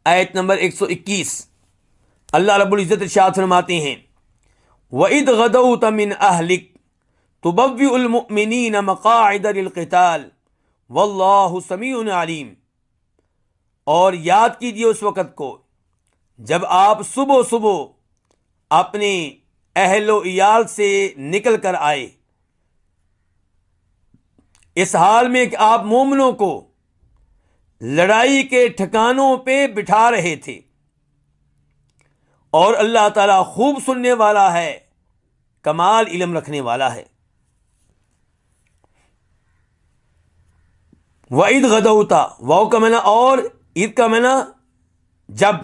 آیت نمبر 121 اللہ رب العزت ارشاد فرماتے ہیں وَإِذْ غَدَوْتَ مِنْ أَهْلِكَ تُبَوِّئُ الْمُؤْمِنِينَ مَقَاعِدَ لِلْقِتَالِ وَاللَّهُ سَمِيعٌ عَلِيمٌ، اور یاد کیجیے اس وقت کو جب آپ صبح صبح اپنے اہل و عیال سے نکل کر آئے، اس حال میں کہ آپ مومنوں کو لڑائی کے ٹھکانوں پہ بٹھا رہے تھے، اور اللہ تعالیٰ خوب سننے والا ہے، کمال علم رکھنے والا ہے۔ وَإِذْ غَدَوْتَ، واو کا معنی اور، عید کا معنی جب،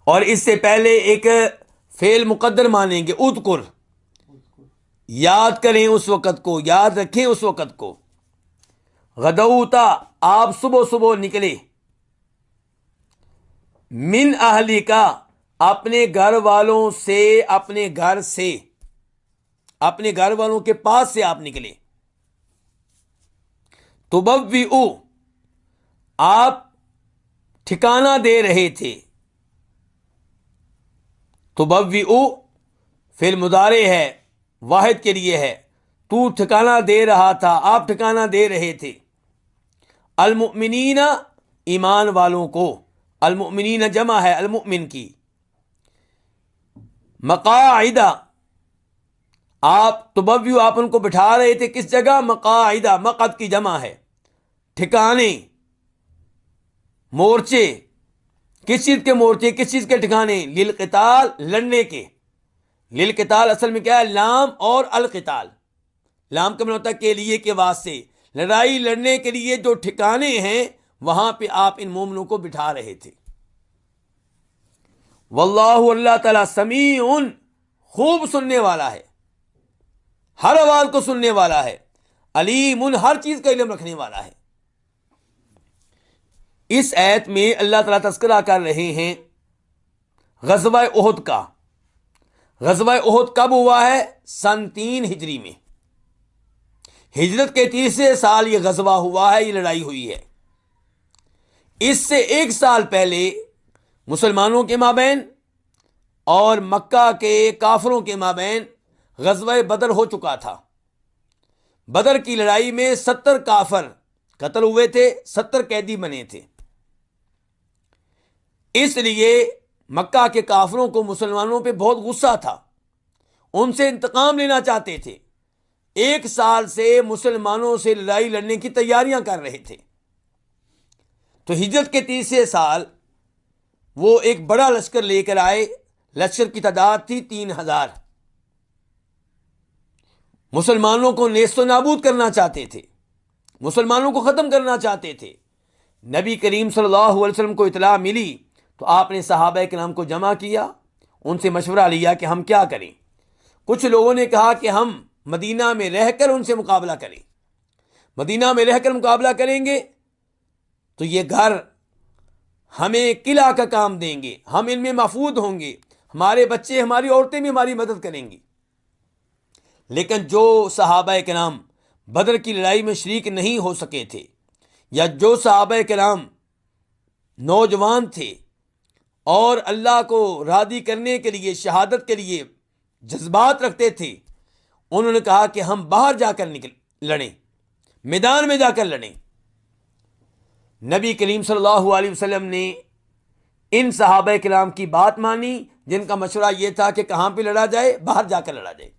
اور اس سے پہلے ایک فعل مقدر مانیں گے اذکر، یاد کریں اس وقت کو، یاد رکھیں اس وقت کو۔ غدوتا، آپ صبح صبح نکلے، من اہلی کا، اپنے گھر والوں سے، اپنے گھر سے، اپنے گھر والوں کے پاس سے آپ نکلے۔ تبوئو، آپ ٹھکانہ دے رہے تھے۔ تبوئو فعل مضارع ہے، واحد کے لیے ہے، تو ٹھکانہ دے رہا تھا، آپ ٹھکانہ دے رہے تھے۔ المؤمنین، ایمان والوں کو، المؤمنین جمع ہے المؤمن کی۔ مقاعدہ، آپ تبوئو، آپ ان کو بٹھا رہے تھے کس جگہ؟ مقاعدہ، مقعد کی جمع ہے، ٹھکانے، مورچے۔ کس چیز کے مورچے، کس چیز کے ٹھکانے؟ للقتال، لڑنے کے۔ للقتال اصل میں کیا ہے؟ لام اور القتال، لام کا معنی ہوتا ہے کے لیے، کے واسطے، لڑائی لڑنے کے لیے جو ٹھکانے ہیں وہاں پہ آپ ان مومنوں کو بٹھا رہے تھے۔ واللہ، اللہ تعالیٰ، سمیع، خوب سننے والا ہے، ہر آواز کو سننے والا ہے، علیم، ہر چیز کا علم رکھنے والا ہے۔ اس آیت میں اللہ تعالیٰ تذکرہ کر رہے ہیں غزوہ احد کا۔ غزوہ احد کب ہوا ہے؟ سن 3 ہجری میں، ہجرت کے تیسرے سال یہ غزوہ ہوا ہے، یہ لڑائی ہوئی ہے۔ اس سے 1 سال پہلے مسلمانوں کے مابین اور مکہ کے کافروں کے مابین غزوہ بدر ہو چکا تھا۔ بدر کی لڑائی میں 70 کافر قتل ہوئے تھے، 70 قیدی بنے تھے۔ اس لیے مکہ کے کافروں کو مسلمانوں پہ بہت غصہ تھا، ان سے انتقام لینا چاہتے تھے۔ 1 سال سے مسلمانوں سے لڑائی لڑنے کی تیاریاں کر رہے تھے۔ تو ہجرت کے تیسرے سال وہ ایک بڑا لشکر لے کر آئے، لشکر کی تعداد تھی 3000۔ مسلمانوں کو نیست و نابود کرنا چاہتے تھے، مسلمانوں کو ختم کرنا چاہتے تھے۔ نبی کریم صلی اللہ علیہ وسلم کو اطلاع ملی تو آپ نے صحابہ کرام کو جمع کیا، ان سے مشورہ لیا کہ ہم کیا کریں۔ کچھ لوگوں نے کہا کہ ہم مدینہ میں رہ کر ان سے مقابلہ کریں، مدینہ میں رہ کر مقابلہ کریں گے تو یہ گھر ہمیں قلعہ کا کام دیں گے، ہم ان میں محفوظ ہوں گے، ہمارے بچے، ہماری عورتیں بھی ہماری مدد کریں گی۔ لیکن جو صحابہ کرام بدر کی لڑائی میں شریک نہیں ہو سکے تھے، یا جو صحابہ کرام نوجوان تھے اور اللہ کو راضی کرنے کے لیے، شہادت کے لیے جذبات رکھتے تھے، انہوں نے کہا کہ ہم باہر جا کر لڑیں، میدان میں جا کر لڑیں۔ نبی کریم صلی اللہ علیہ وسلم نے ان صحابہ کرام کی بات مانی جن کا مشورہ یہ تھا کہ کہاں پہ لڑا جائے؟ باہر جا کر لڑا جائے۔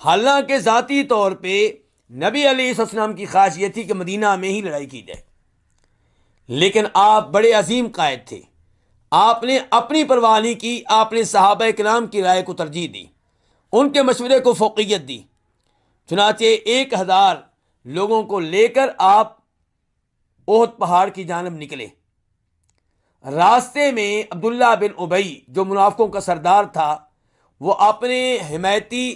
حالانکہ ذاتی طور پہ نبی علیہ السلام کی خواہش یہ تھی کہ مدینہ میں ہی لڑائی کی جائے، لیکن آپ بڑے عظیم قائد تھے، آپ نے اپنی پرواہ نہیں کی، آپ نے صحابہ کرام کی رائے کو ترجیح دی، ان کے مشورے کو فوقیت دی۔ چنانچہ 1000 لوگوں کو لے کر آپ احد پہاڑ کی جانب نکلے۔ راستے میں عبداللہ بن ابی جو منافقوں کا سردار تھا، وہ اپنے حمایتی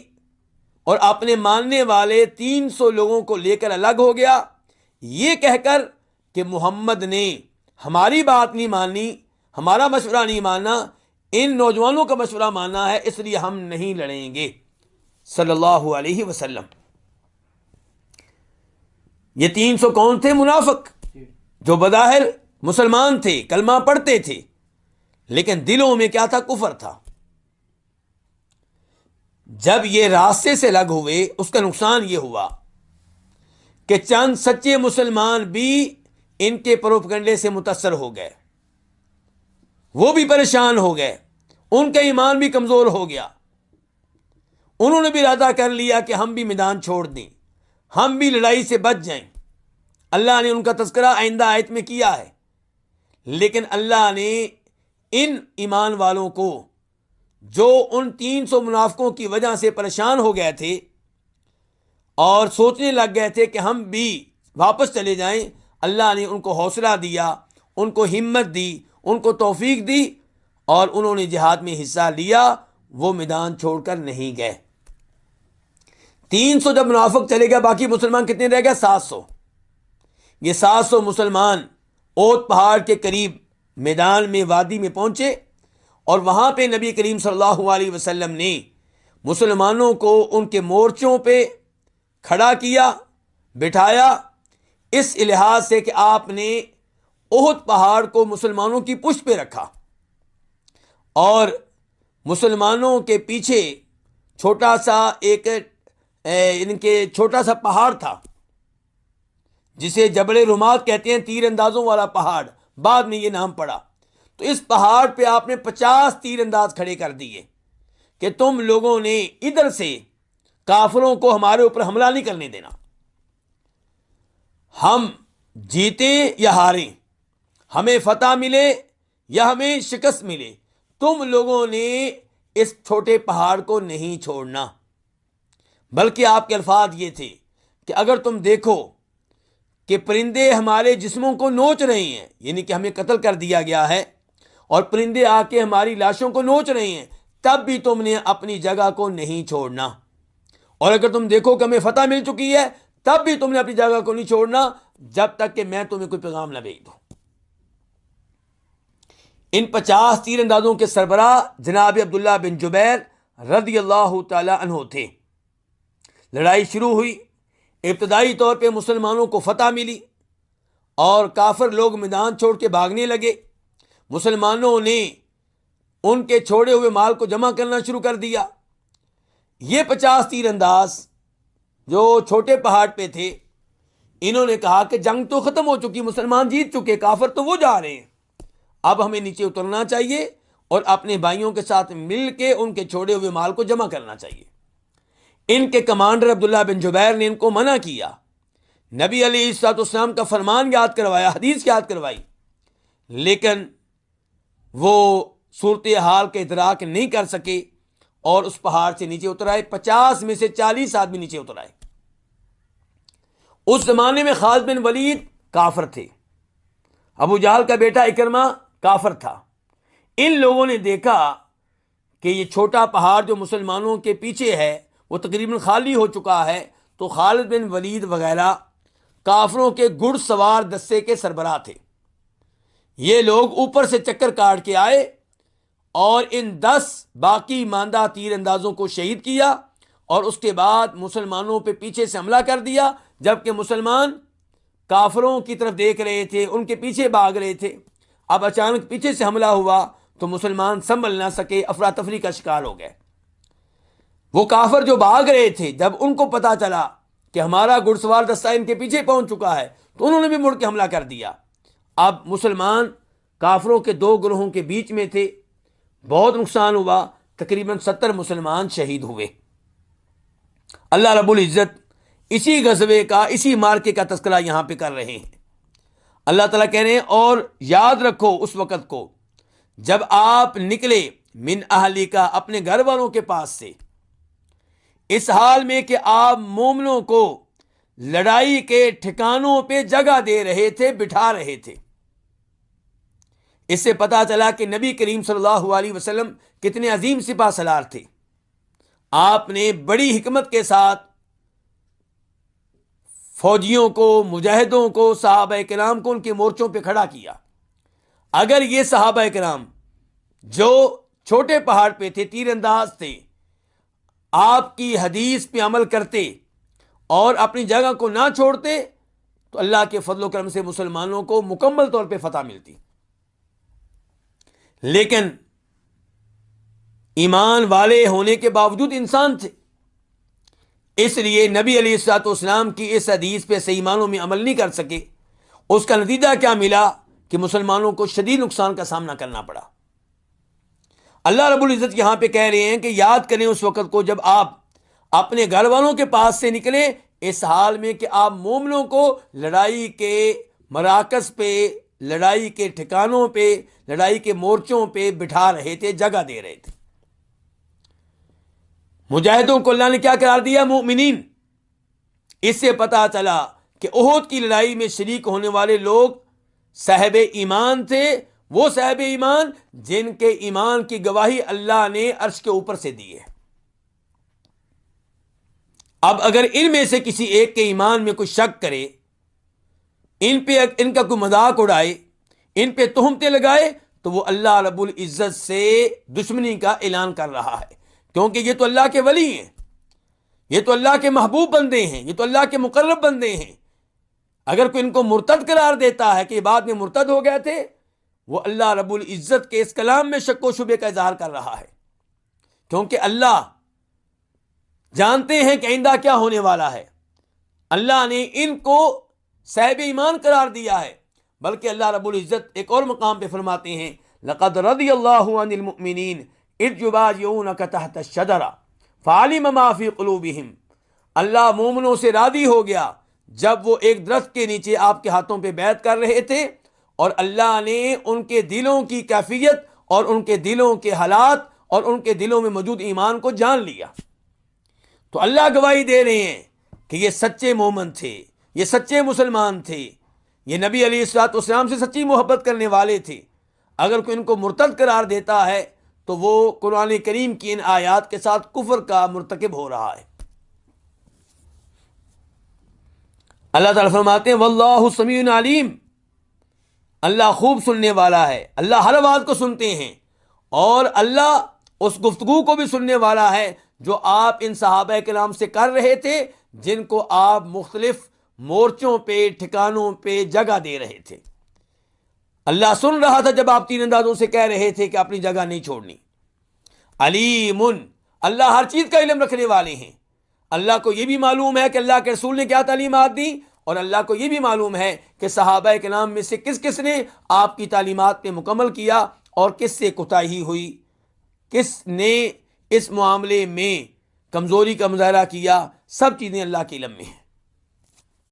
اور اپنے ماننے والے 300 لوگوں کو لے کر الگ ہو گیا، یہ کہہ کر کہ محمد نے ہماری بات نہیں مانی، ہمارا مشورہ نہیں مانا، ان نوجوانوں کا مشورہ ماننا ہے، اس لیے ہم نہیں لڑیں گے، صلی اللہ علیہ وسلم۔ یہ 300 کون تھے؟ منافق، جو بظاہر مسلمان تھے، کلمہ پڑھتے تھے، لیکن دلوں میں کیا تھا؟ کفر تھا۔ جب یہ راستے سے الگ ہوئے، اس کا نقصان یہ ہوا کہ چند سچے مسلمان بھی ان کے پروپگنڈے سے متاثر ہو گئے، وہ بھی پریشان ہو گئے، ان کا ایمان بھی کمزور ہو گیا، انہوں نے بھی ارادہ کر لیا کہ ہم بھی میدان چھوڑ دیں، ہم بھی لڑائی سے بچ جائیں۔ اللہ نے ان کا تذکرہ آئندہ آیت میں کیا ہے، لیکن اللہ نے ان ایمان والوں کو جو ان 300 منافقوں کی وجہ سے پریشان ہو گئے تھے اور سوچنے لگ گئے تھے کہ ہم بھی واپس چلے جائیں، اللہ نے ان کو حوصلہ دیا، ان کو ہمت دی، ان کو توفیق دی، اور انہوں نے جہاد میں حصہ لیا، وہ میدان چھوڑ کر نہیں گئے۔ 300 جب منافق چلے گئے، باقی مسلمان کتنے رہ گئے؟ 700۔ یہ 700 مسلمان اوت پہاڑ کے قریب میدان میں، وادی میں پہنچے، اور وہاں پہ نبی کریم صلی اللہ علیہ وسلم نے مسلمانوں کو ان کے مورچوں پہ کھڑا کیا، بٹھایا، اس لحاظ سے کہ آپ نے احد پہاڑ کو مسلمانوں کی پشت پہ رکھا، اور مسلمانوں کے پیچھے چھوٹا سا ان کے چھوٹا سا پہاڑ تھا جسے جبل رمات کہتے ہیں، تیر اندازوں والا پہاڑ، بعد میں یہ نام پڑا۔ تو اس پہاڑ پہ آپ نے 50 تیر انداز کھڑے کر دیے کہ تم لوگوں نے ادھر سے کافروں کو ہمارے اوپر حملہ نہیں کرنے دینا، ہم جیتیں یا ہاریں، ہمیں فتح ملے یا ہمیں شکست ملے، تم لوگوں نے اس چھوٹے پہاڑ کو نہیں چھوڑنا۔ بلکہ آپ کے الفاظ یہ تھے کہ اگر تم دیکھو کہ پرندے ہمارے جسموں کو نوچ رہے ہیں، یعنی کہ ہمیں قتل کر دیا گیا ہے، اور پرندے آ کے ہماری لاشوں کو نوچ رہے ہیں، تب بھی تم نے اپنی جگہ کو نہیں چھوڑنا، اور اگر تم دیکھو کہ ہمیں فتح مل چکی ہے، تب بھی تم نے اپنی جگہ کو نہیں چھوڑنا جب تک کہ میں تمہیں کوئی پیغام نہ بھیج دوں۔ ان 50 تیر اندازوں کے سربراہ جناب عبداللہ بن جبیر رضی اللہ تعالی عنہ تھے۔ لڑائی شروع ہوئی، ابتدائی طور پہ مسلمانوں کو فتح ملی، اور کافر لوگ میدان چھوڑ کے بھاگنے لگے۔ مسلمانوں نے ان کے چھوڑے ہوئے مال کو جمع کرنا شروع کر دیا۔ یہ 50 تیر انداز جو چھوٹے پہاڑ پہ تھے، انہوں نے کہا کہ جنگ تو ختم ہو چکی، مسلمان جیت چکے، کافر تو وہ جا رہے ہیں، اب ہمیں نیچے اترنا چاہیے اور اپنے بھائیوں کے ساتھ مل کے ان کے چھوڑے ہوئے مال کو جمع کرنا چاہیے۔ ان کے کمانڈر عبداللہ بن جبیر نے ان کو منع کیا، نبی علیہ الصلوۃ والسلام کا فرمان یاد کروایا، حدیث یاد کروائی، لیکن وہ صورتحال کا ادراک نہیں کر سکے اور اس پہاڑ سے نیچے اتر آئے۔ 50 میں سے 40 آدمی نیچے اتر آئے۔ اس زمانے میں خالد بن ولید کافر تھے، ابو جہل کا بیٹا اکرمہ کافر تھا۔ ان لوگوں نے دیکھا کہ یہ چھوٹا پہاڑ جو مسلمانوں کے پیچھے ہے وہ تقریباً خالی ہو چکا ہے، تو خالد بن ولید وغیرہ کافروں کے گھڑ سوار دستے کے سربراہ تھے، یہ لوگ اوپر سے چکر کاٹ کے آئے اور ان 10 باقی ماندہ تیر اندازوں کو شہید کیا، اور اس کے بعد مسلمانوں پہ پیچھے سے حملہ کر دیا، جبکہ مسلمان کافروں کی طرف دیکھ رہے تھے، ان کے پیچھے بھاگ رہے تھے۔ اب اچانک پیچھے سے حملہ ہوا تو مسلمان سنبھل نہ سکے، افراتفری کا شکار ہو گئے۔ وہ کافر جو بھاگ رہے تھے، جب ان کو پتا چلا کہ ہمارا گھڑ سوار دستہ ان کے پیچھے پہنچ چکا ہے، تو انہوں نے بھی مڑ کے حملہ کر دیا۔ اب مسلمان کافروں کے 2 گروہوں کے بیچ میں تھے، بہت نقصان ہوا، تقریباً 70 مسلمان شہید ہوئے۔ اللہ رب العزت اسی غزوے کا، اسی مارکے کا تذکرہ یہاں پہ کر رہے ہیں۔ اللہ تعالیٰ کہہ رہے ہیں، اور یاد رکھو اس وقت کو جب آپ نکلے من اہلی کا، اپنے گھر والوں کے پاس سے، اس حال میں کہ آپ مومنوں کو لڑائی کے ٹھکانوں پہ جگہ دے رہے تھے، بٹھا رہے تھے۔ اس سے پتا چلا کہ نبی کریم صلی اللہ علیہ وسلم کتنے عظیم سپاہ سالار تھے۔ آپ نے بڑی حکمت کے ساتھ فوجیوں کو، مجاہدوں کو، صحابہ کرام کو ان کے مورچوں پہ کھڑا کیا۔ اگر یہ صحابہ کرام جو چھوٹے پہاڑ پہ تھے، تیر انداز تھے، آپ کی حدیث پہ عمل کرتے اور اپنی جگہ کو نہ چھوڑتے، تو اللہ کے فضل و کرم سے مسلمانوں کو مکمل طور پہ فتح ملتی. لیکن ایمان والے ہونے کے باوجود انسان تھے، اس لیے نبی علیہ الصلوۃ والسلام کی اس حدیث پہ صحیح معنوں میں عمل نہیں کر سکے. اس کا نتیجہ کیا ملا کہ مسلمانوں کو شدید نقصان کا سامنا کرنا پڑا. اللہ رب العزت یہاں پہ کہہ رہے ہیں کہ یاد کریں اس وقت کو جب آپ اپنے گھر والوں کے پاس سے نکلے اس حال میں کہ آپ مومنوں کو لڑائی کے مراکز پہ، لڑائی کے ٹھکانوں پہ، لڑائی کے مورچوں پہ بٹھا رہے تھے، جگہ دے رہے تھے. مجاہدوں کو اللہ نے کیا قرار دیا؟ مومنین. اس سے پتہ چلا کہ احد کی لڑائی میں شریک ہونے والے لوگ صاحب ایمان تھے، وہ صاحب ایمان جن کے ایمان کی گواہی اللہ نے عرش کے اوپر سے دی ہے. اب اگر ان میں سے کسی ایک کے ایمان میں کوئی شک کرے، ان کا کوئی مذاق اڑائے، ان پہ تہمتیں لگائے، تو وہ اللہ رب العزت سے دشمنی کا اعلان کر رہا ہے، کیونکہ یہ تو اللہ کے ولی ہیں، یہ تو اللہ کے محبوب بندے ہیں، یہ تو اللہ کے مقرب بندے ہیں. اگر کوئی ان کو مرتد قرار دیتا ہے کہ یہ بعد میں مرتد ہو گئے تھے، وہ اللہ رب العزت کے اس کلام میں شک و شبے کا اظہار کر رہا ہے، کیونکہ اللہ جانتے ہیں کہ آئندہ کیا ہونے والا ہے. اللہ نے ان کو صاحب ایمان قرار دیا ہے، بلکہ اللہ رب العزت ایک اور مقام پہ فرماتے ہیں لقد رضی اللہ عن المؤمنین اذ یبایعونک تحت الشجرہ فعلم ما فی قلوبہم. اللہ مومنوں سے راضی ہو گیا جب وہ ایک درخت کے نیچے آپ کے ہاتھوں پہ بیعت کر رہے تھے، اور اللہ نے ان کے دلوں کی کیفیت اور ان کے دلوں کے حالات اور ان کے دلوں میں موجود ایمان کو جان لیا. تو اللہ گواہی دے رہے ہیں کہ یہ سچے مومن تھے، یہ سچے مسلمان تھے، یہ نبی علیہ الصلوۃ والسلام سے سچی محبت کرنے والے تھے. اگر کوئی ان کو مرتد قرار دیتا ہے تو وہ قرآن کریم کی ان آیات کے ساتھ کفر کا مرتکب ہو رہا ہے. اللہ تعالیٰ فرماتے ہیں واللہ سمیع علیم، اللہ خوب سننے والا ہے، اللہ ہر بات کو سنتے ہیں، اور اللہ اس گفتگو کو بھی سننے والا ہے جو آپ ان صحابہ کرام سے کر رہے تھے، جن کو آپ مختلف مورچوں پہ، ٹھکانوں پہ جگہ دے رہے تھے. اللہ سن رہا تھا جب آپ تین اندازوں سے کہہ رہے تھے کہ اپنی جگہ نہیں چھوڑنی. علیم، اللہ ہر چیز کا علم رکھنے والے ہیں. اللہ کو یہ بھی معلوم ہے کہ اللہ کے رسول نے کیا تعلیمات دی، اور اللہ کو یہ بھی معلوم ہے کہ صحابہ کرام میں سے کس کس نے آپ کی تعلیمات پہ مکمل کیا اور کس سے کوتاہی ہوئی، کس نے اس معاملے میں کمزوری کا مظاہرہ کیا. سب چیزیں اللہ کے علم میں ہیں.